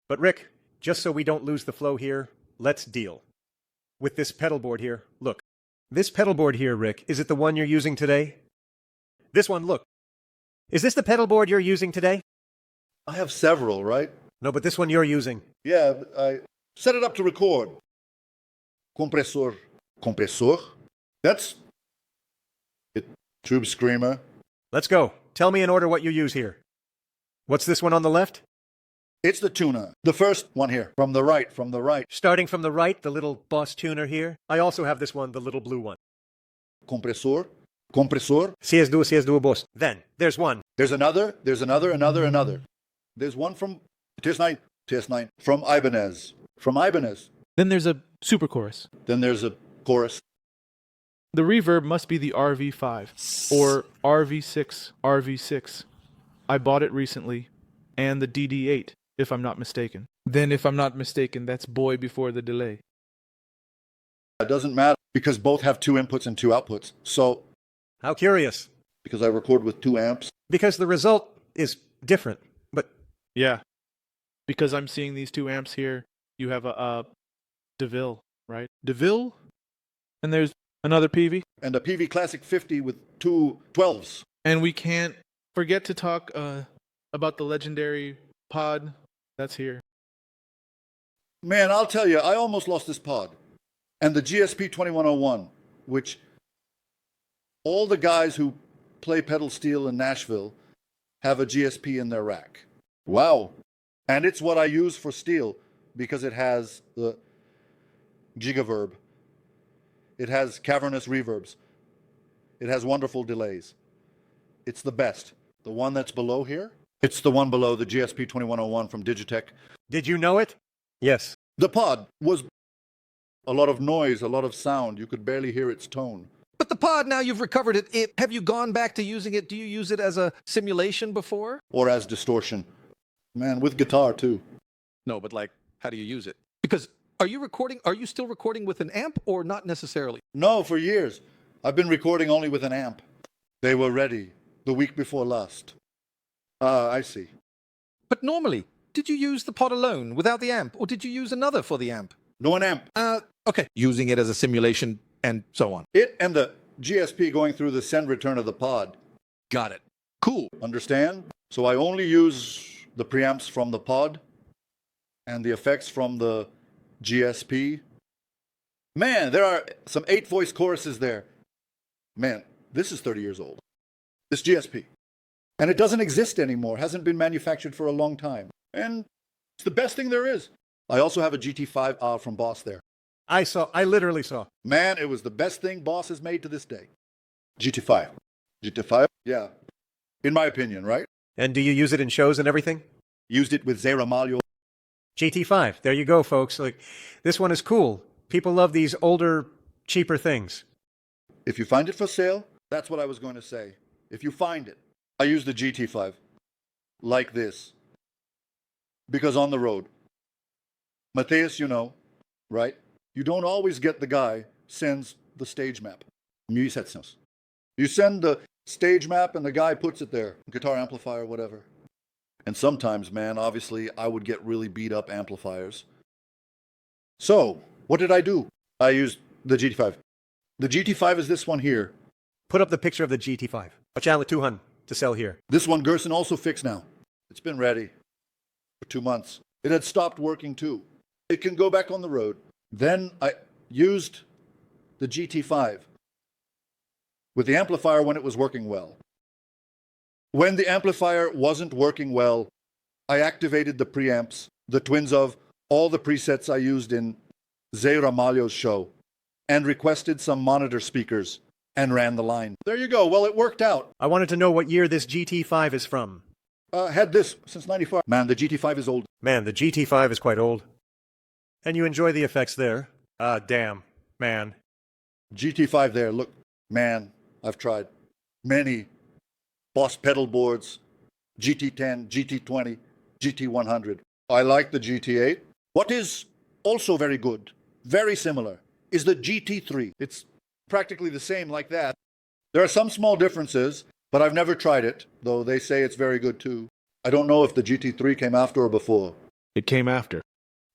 But Rick, just so we don't lose the flow here, let's deal. With this pedal board here, look. This pedal board here, Rick, is it the one you're using today? This one, look. Is this the pedal board you're using today? I have several, right? No, but this one you're using. Yeah, I set it up to record. Compressor. Compressor? That's it. Tube screamer. Let's go. Tell me in order what you use here. What's this one on the left? It's the tuner. The first one here. From the right, from the right. Starting from the right, the little boss tuner here. I also have this one, the little blue one. Compressor. Compressor. CS2 boss. Then, there's one. There's another. There's another. There's one from TS9. From Ibanez. From Ibanez. Then there's a super chorus. Then there's a chorus. The reverb must be the RV5 or RV6. I bought it recently. And the DD8, if I'm not mistaken. Then, if I'm not mistaken, that's boy before the delay. It doesn't matter because both have 2 inputs and 2 outputs. So, How curious. because I record with 2 amps. Because the result is different. But Yeah. Because I'm seeing these 2 amps here. You have a DeVille, right? DeVille? And there's another PV. And a PV Classic 50 with 2 12s. And we can't forget to talk about the legendary pod that's here. Man, I'll tell you, I almost lost this pod. And the GSP 2101, which all the guys who play pedal steel in Nashville have a GSP in their rack. Wow. And it's what I use for steel because it has the gigaverb. It has cavernous reverbs. It has wonderful delays. It's the best. The one that's below here, it's the one below the GSP 2101 from Digitech. did you know it? Yes. The pod was a lot of noise, a lot of sound. You could barely hear its tone. But the pod, now you've recovered it. Have you gone back to using it? Do you use it as a simulation before? Or as distortion. Man, with guitar too. No, but like, how do you use it? Because are you still recording with an amp or not necessarily? No, for years. I've been recording only with an amp. They were ready the week before last. I see. But normally, did you use the pod alone without the amp, or did you use another for the amp? No an amp. Okay. Using it as a simulation and so on. It and the GSP going through the send return of the pod. Got it. Cool. Understand? So I only use the preamps from the pod and the effects from the GSP. Man, there are some 8-voice choruses there. Man, this is 30 years old. This GSP. And it doesn't exist anymore. Hasn't been manufactured for a long time. And it's the best thing there is. I also have a GT5 from Boss there. I literally saw. Man, it was the best thing Boss has made to this day. GT5. GT5? Yeah. In my opinion, right? And do you use it in shows and everything? Used it with Zé Ramalho. GT5. There you go, folks. Like, this one is cool. People love these older, cheaper things. If you find it for sale, that's what I was going to say. If you find it, I use the GT5 like this because on the road, Mateus, you know, right? You don't always get the guy sends the stage map. You send the stage map and the guy puts it there, guitar amplifier, whatever. And sometimes, man, obviously I would get really beat up amplifiers. So, what did I do? I used the GT5. The GT5 is this one here. Put up the picture of the GT5. A channel 200 to sell here. This one Gerson also fixed now. It's been ready for 2 months. It had stopped working too. It can go back on the road. Then I used the GT5 with the amplifier when it was working well. When the amplifier wasn't working well, I activated the preamps, the twins of all the presets I used in Zé Ramalho's show, and requested some monitor speakers and ran the line. There you go. Well, it worked out. I wanted to know what year this GT5 is from. Had this since 95. Man, the GT5 is old. Man, the GT5 is quite old. And you enjoy the effects there. Damn. Man. GT5 there. Look, man, I've tried many Boss pedal boards, GT10, GT20, GT100. I like the GT8. What is also very good, very similar, is the GT3. It's practically the same like that. There are some small differences, but I've never tried it, though they say it's very good too. I don't know if the GT3 came after or before. It came after.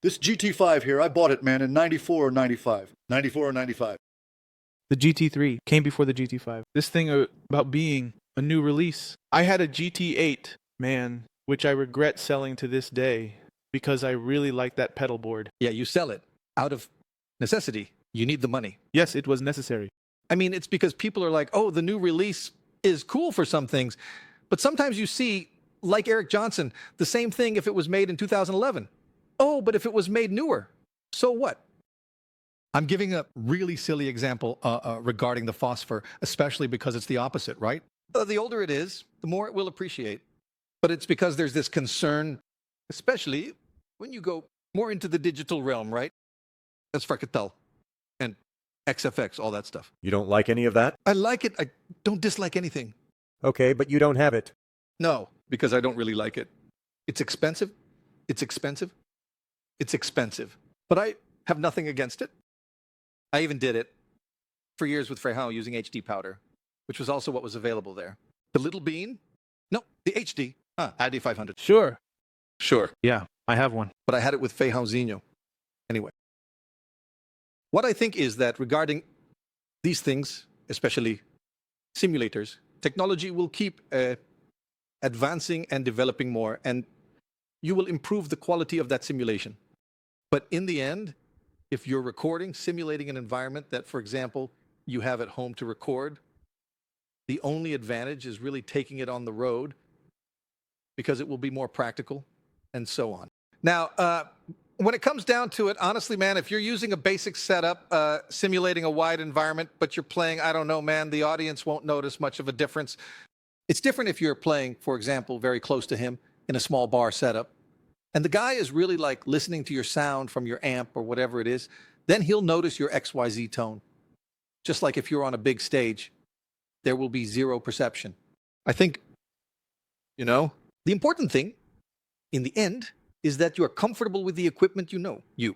This GT5 here, I bought it, man, in 94 or 95. 94 or 95. The GT3 came before the GT5. This thing about being a new release. I had a GT8, man, which I regret selling to this day because I really like that pedal board. Yeah, you sell it out of necessity. You need the money. Yes, it was necessary. I mean, it's because people are like, oh, the new release is cool for some things. But sometimes you see, like Eric Johnson, the same thing if it was made in 2011. Oh, but if it was made newer, so what? I'm giving a really silly example regarding the phosphor, especially because it's the opposite, right? The older it is, the more it will appreciate. But it's because there's this concern, especially when you go more into the digital realm, right? That's fractal and XFX, all that stuff. You don't like any of that? I like it. I don't dislike anything. Okay, but you don't have it. No, because I don't really like it. It's expensive. It's expensive. It's expensive. But I have nothing against it. I even did it for years with Ferreira using HD powder, which was also what was available there. The Little Bean? No, the HD. ID 500. Sure. Sure. Yeah, I have one. But I had it with Ferreira. Anyway. What I think is that regarding these things, especially simulators, technology will keep advancing and developing more, and you will improve the quality of that simulation. But in the end, if you're recording, simulating an environment that, for example, you have at home to record, the only advantage is really taking it on the road because it will be more practical and so on. Now, when it comes down to it, honestly, man, if you're using a basic setup, simulating a wide environment, but you're playing, I don't know, man, the audience won't notice much of a difference. It's different if you're playing, for example, very close to him in a small bar setup. And the guy is really like listening to your sound from your amp or whatever it is. Then he'll notice your XYZ tone. Just like if you're on a big stage, there will be zero perception. I think, the important thing in the end is that you are comfortable with the equipment you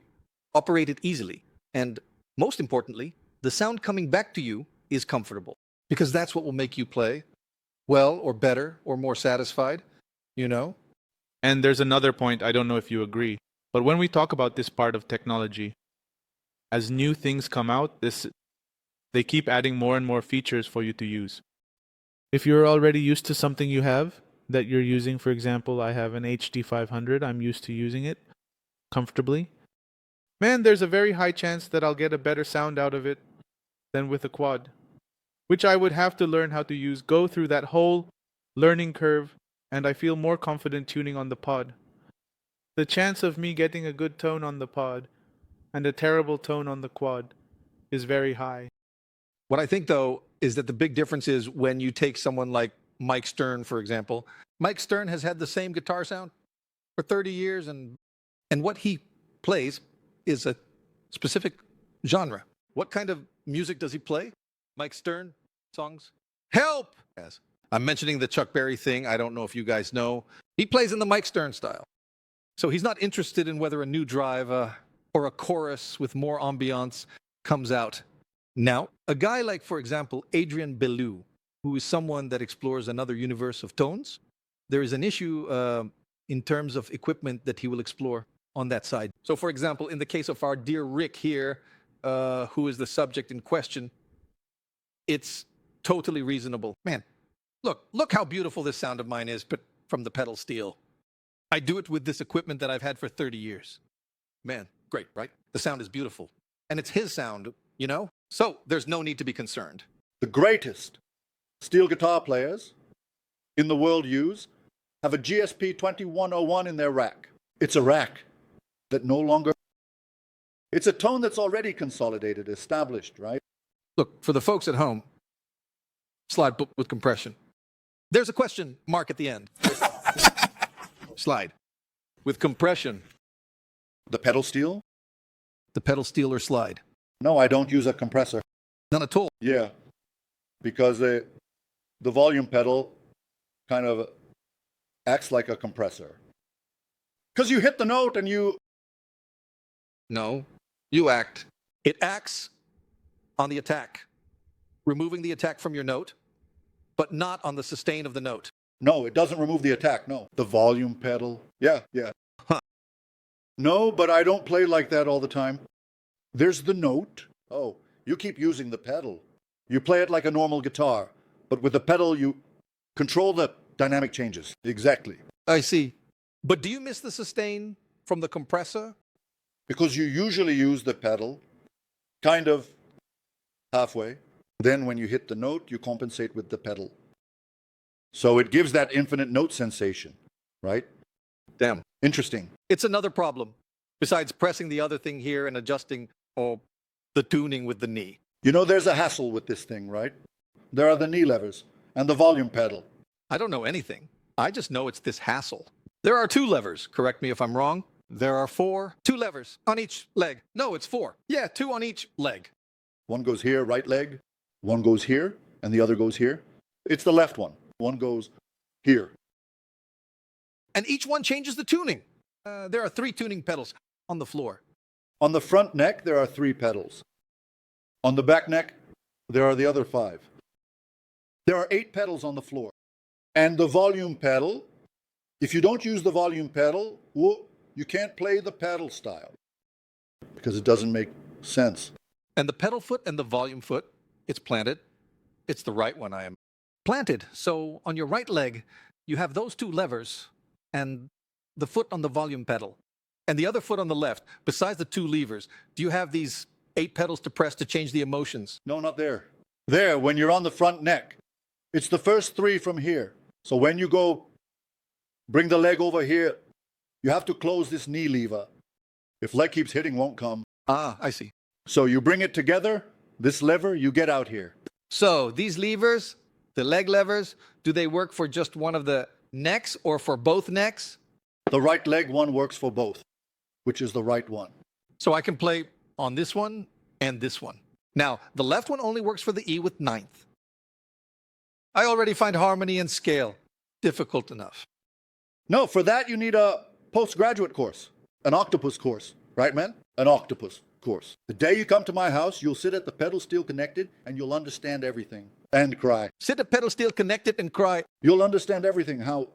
operate it easily. And most importantly, the sound coming back to you is comfortable because that's what will make you play well or better or more satisfied, And there's another point, I don't know if you agree, but when we talk about this part of technology, as new things come out, they keep adding more and more features for you to use. If you're already used to something you have that you're using, for example, I have an HD 500, I'm used to using it comfortably. Man, there's a very high chance that I'll get a better sound out of it than with a quad, which I would have to learn how to use, go through that whole learning curve, and I feel more confident tuning on the pod. The chance of me getting a good tone on the pod and a terrible tone on the quad is very high. What I think, though, is that the big difference is when you take someone like Mike Stern, for example. Mike Stern has had the same guitar sound for 30 years, and what he plays is a specific genre. What kind of music does he play? Mike Stern songs? Help! Yes. I'm mentioning the Chuck Berry thing. I don't know if you guys know. He plays in the Mike Stern style. So he's not interested in whether a new drive or a chorus with more ambiance comes out. Now, a guy like, for example, Adrian Belew, who is someone that explores another universe of tones, there is an issue in terms of equipment that he will explore on that side. So, for example, in the case of our dear Rick here, who is the subject in question, it's totally reasonable. Man, look how beautiful this sound of mine is, but from the pedal steel. I do it with this equipment that I've had for 30 years. Man, great, right? The sound is beautiful. And it's his sound, So there's no need to be concerned. The greatest steel guitar players in the world have a GSP 2101 in their rack. It's a rack that no longer... It's a tone that's already consolidated, established, right? Look, for the folks at home, slide with compression. There's a question mark at the end. Slide. With compression. The pedal steel? The pedal steel or slide? No, I don't use a compressor. None at all. Yeah, because the volume pedal kind of acts like a compressor. Because you hit the note and you... No, you act. It acts on the attack, removing the attack from your note, but not on the sustain of the note. No, it doesn't remove the attack, no. The volume pedal. Yeah. No, but I don't play like that all the time. There's the note. Oh, you keep using the pedal. You play it like a normal guitar, but with the pedal, you control the dynamic changes. Exactly. I see. But do you miss the sustain from the compressor? Because you usually use the pedal kind of halfway. Then when you hit the note, you compensate with the pedal. So it gives that infinite note sensation, right? Damn. Interesting. It's another problem, besides pressing the other thing here and adjusting the tuning with the knee. You know, there's a hassle with this thing, right? There are the knee levers and the volume pedal. I don't know anything. I just know it's this hassle. There are 2 levers. Correct me if I'm wrong. There are 2 levers on each leg. No, it's 4. Yeah, 2 on each leg. One goes here, right leg. One goes here, and the other goes here. It's the left one. One goes here. And each one changes the tuning. There are 3 tuning pedals on the floor. On the front neck, there are 3 pedals. On the back neck, there are the other 5. There are 8 pedals on the floor. And the volume pedal, if you don't use the volume pedal, you can't play the pedal style because it doesn't make sense. And the pedal foot and the volume foot, it's planted. It's the right one I am planted. So on your right leg, you have those 2 levers and the foot on the volume pedal. And the other foot on the left, besides the 2 levers, do you have these 8 pedals to press to change the emotions? No, not there. There, when you're on the front neck, it's the first 3 from here. So when you go, bring the leg over here, you have to close this knee lever. If leg keeps hitting, won't come. Ah, I see. So you bring it together, this lever, you get out here. So these levers, the leg levers, do they work for just one of the necks or for both necks? The right leg one works for both, which is the right one. So I can play on this one and this one. Now, the left one only works for the E with 9th. I already find harmony and scale difficult enough. No, for that you need a postgraduate course, an octopus course, right, man? An octopus course. The day you come to my house, you'll sit at the pedal steel connected and you'll understand everything and cry. Sit at pedal steel connected and cry. You'll understand everything, how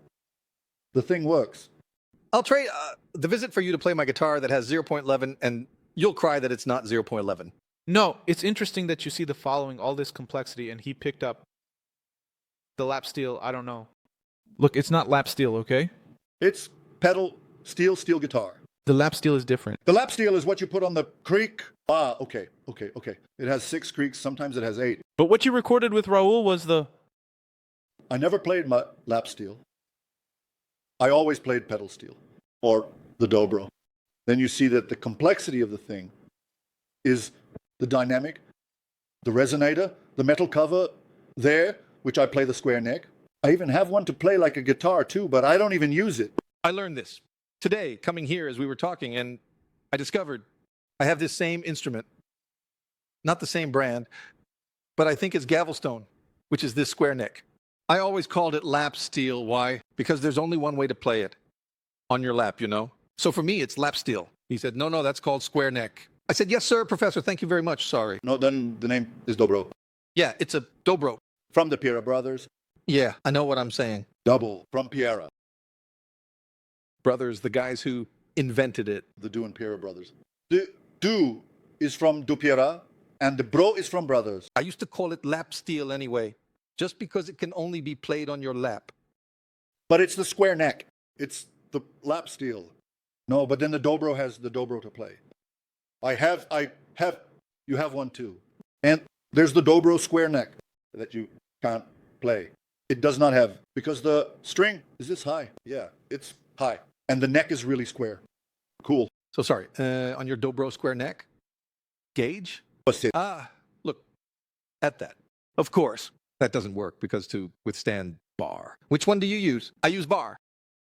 the thing works. I'll trade the visit for you to play my guitar that has 0.11 and you'll cry that it's not 0.11. No, it's interesting that you see the following, all this complexity, and he picked up the lap steel, I don't know. Look, it's not lap steel, okay? It's pedal steel guitar. The lap steel is different. The lap steel is what you put on the creak. Ah, okay. It has 6 creaks, sometimes it has 8. But what you recorded with Raul was the... I never played my lap steel. I always played pedal steel, or the dobro. Then you see that the complexity of the thing is the dynamic, the resonator, the metal cover there, which I play the square neck. I even have one to play like a guitar too, but I don't even use it. I learned this today, coming here as we were talking, and I discovered I have this same instrument. Not the same brand, but I think it's Gavelstone, which is this square neck. I always called it lap steel. Why? Because there's only one way to play it. On your lap, you know? So for me, it's lap steel. He said, no, that's called square neck. I said, yes, sir, professor. Thank you very much. Sorry. No, then the name is dobro. Yeah, it's a dobro. From the Piera brothers. Yeah, I know what I'm saying. Double from Piera. Brothers, the guys who invented it. The Du and Piera brothers. The Du is from Du Piera, and the Bro is from brothers. I used to call it lap steel anyway, just because it can only be played on your lap. But it's the square neck. It's the lap steel. No, but then the dobro has the dobro to play. You have one too. And there's the dobro square neck that you can't play. It does not have, because the string is this high. Yeah, it's high. And the neck is really square. Cool. So sorry, on your dobro square neck? Gauge? What's it? Look, at that. Of course, that doesn't work because to withstand bar. Which one do you use? I use bar.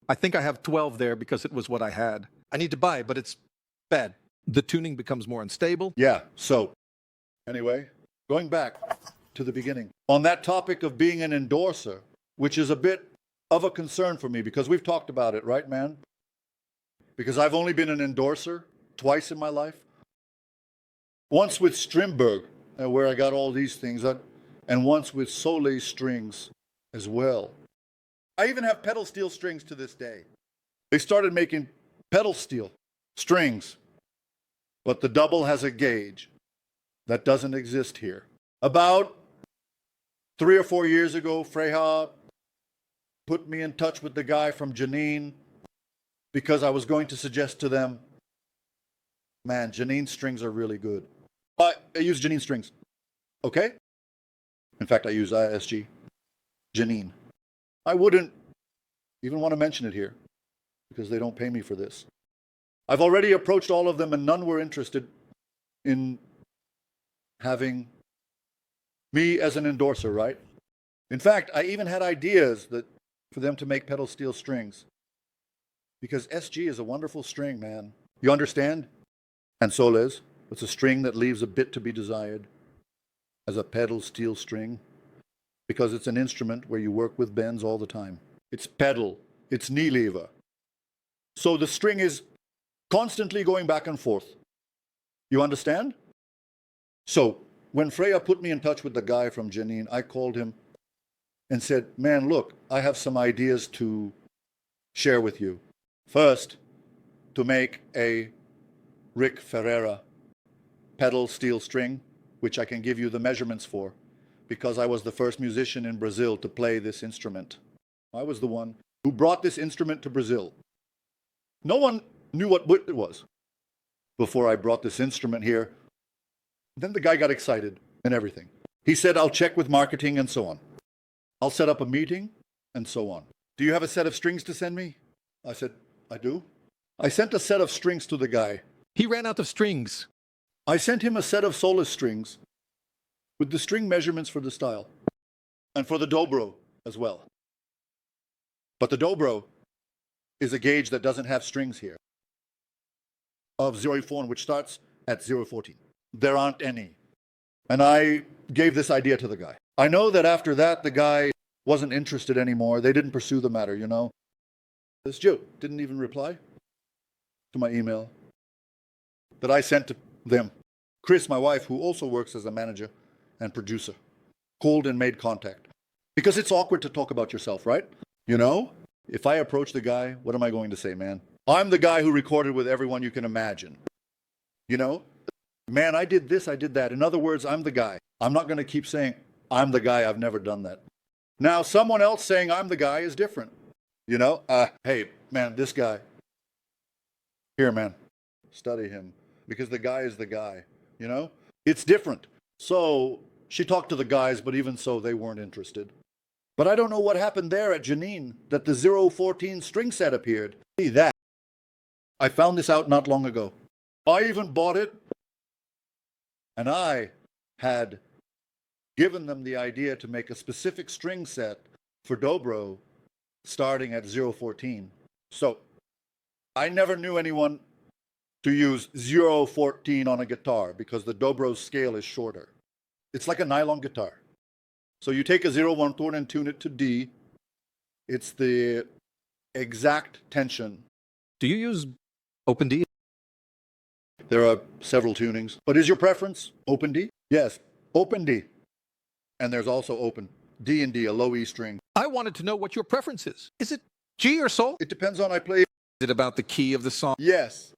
I think I have 12 there because it was what I had. I need to buy, but it's bad. The tuning becomes more unstable. Yeah, so anyway, going back to the beginning. On that topic of being an endorser, which is a bit of a concern for me because we've talked about it, right, man? Because I've only been an endorser twice in my life. Once with Strindberg, where I got all these things, and once with Soleil strings as well. I even have pedal steel strings to this day. They started making pedal steel strings. But the double has a gauge that doesn't exist here. About 3 or 4 years ago, Ferreira put me in touch with the guy from Janine because I was going to suggest to them, man, Janine strings are really good. I use Janine strings, okay? In fact, I use ISG, Janine. I wouldn't even want to mention it here because they don't pay me for this. I've already approached all of them and none were interested in having me as an endorser, right? In fact, I even had ideas that for them to make pedal steel strings because SG is a wonderful string, man. You understand? And soles, it's a string that leaves a bit to be desired as a pedal steel string because it's an instrument where you work with bends all the time. It's pedal, it's knee lever. So the string is constantly going back and forth. You understand? So when Freya put me in touch with the guy from Janine, I called him and said, man, look, I have some ideas to share with you. First, to make a Rick Ferreira pedal steel string, which I can give you the measurements for, because I was the first musician in Brazil to play this instrument. I was the one who brought this instrument to Brazil. No one knew what it was before I brought this instrument here. Then the guy got excited and everything. He said, I'll check with marketing and so on. I'll set up a meeting and so on. Do you have a set of strings to send me? I said, I do. I sent a set of strings to the guy. He ran out of strings. I sent him a set of solace strings with the string measurements for the style and for the dobro as well. But the dobro is a gauge that doesn't have strings here of 0.4, which starts at 0.14. There aren't any. And I gave this idea to the guy. I know that after that, the guy wasn't interested anymore. They didn't pursue the matter, you know. This Joe didn't even reply to my email that I sent to them. Chris, my wife, who also works as a manager and producer, called and made contact. Because it's awkward to talk about yourself, right? You know, if I approach the guy, what am I going to say, man? I'm the guy who recorded with everyone you can imagine. You know, man, I did this, I did that. In other words, I'm the guy. I'm not going to keep saying, I'm the guy, I've never done that. Now, someone else saying I'm the guy is different. You know, hey, man, this guy. Here, man, study him. Because the guy is the guy, you know? It's different. So she talked to the guys, but even so, they weren't interested. But I don't know what happened there at Janine, that the 014 string set appeared. See that? I found this out not long ago. I even bought it, and I had given them the idea to make a specific string set for dobro starting at 014. So I never knew anyone to use 014 on a guitar because the dobro scale is shorter. It's like a nylon guitar. So you take a 014 and tune it to D. It's the exact tension. Do you use Open D? There are several tunings. But is your preference Open D? Yes, Open D. And there's also Open D and D, a low E string. I wanted to know what your preference is. Is it G or Sol? It depends on I play. Is it about the key of the song? Yes,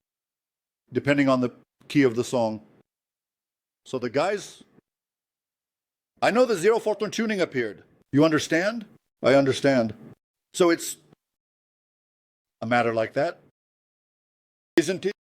depending on the key of the song. So the guys, I know the 014 tuning appeared. You understand? I understand. So it's a matter like that, isn't it?